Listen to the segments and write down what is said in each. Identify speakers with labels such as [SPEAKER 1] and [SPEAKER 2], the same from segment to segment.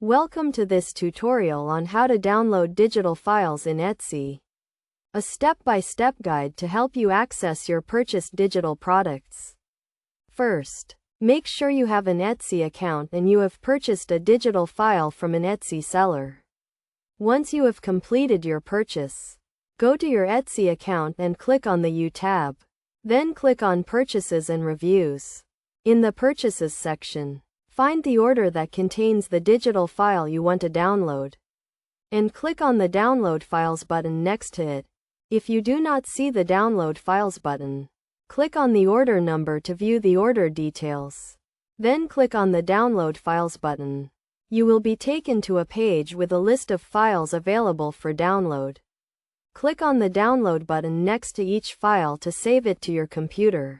[SPEAKER 1] Welcome to this tutorial on how to download digital files in Etsy. A step-by-step guide to help you access your purchased digital products. First, make sure you have an Etsy account and you have purchased a digital file from an Etsy seller. Once you have completed your purchase, go to your Etsy account and click on the You tab. Then click on Purchases and Reviews. In the Purchases section, find the order that contains the digital file you want to download, and click on the Download Files button next to it. If you do not see the Download Files button, click on the order number to view the order details. Then click on the Download Files button. You will be taken to a page with a list of files available for download. Click on the Download button next to each file to save it to your computer.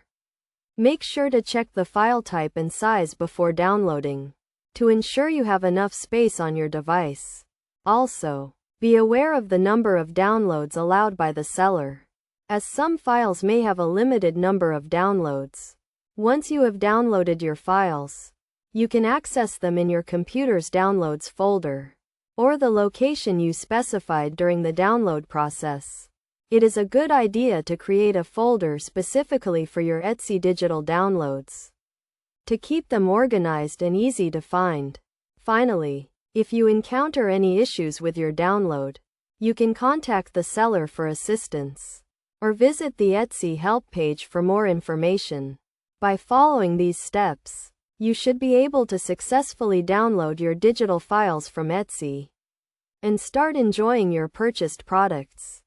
[SPEAKER 1] Make sure to check the file type and size before downloading, to ensure you have enough space on your device. Also, be aware of the number of downloads allowed by the seller, as some files may have a limited number of downloads. Once you have downloaded your files, you can access them in your computer's Downloads folder, or the location you specified during the download process. It is a good idea to create a folder specifically for your Etsy digital downloads, to keep them organized and easy to find. Finally, if you encounter any issues with your download, you can contact the seller for assistance, or visit the Etsy help page for more information. By following these steps, you should be able to successfully download your digital files from Etsy and start enjoying your purchased products.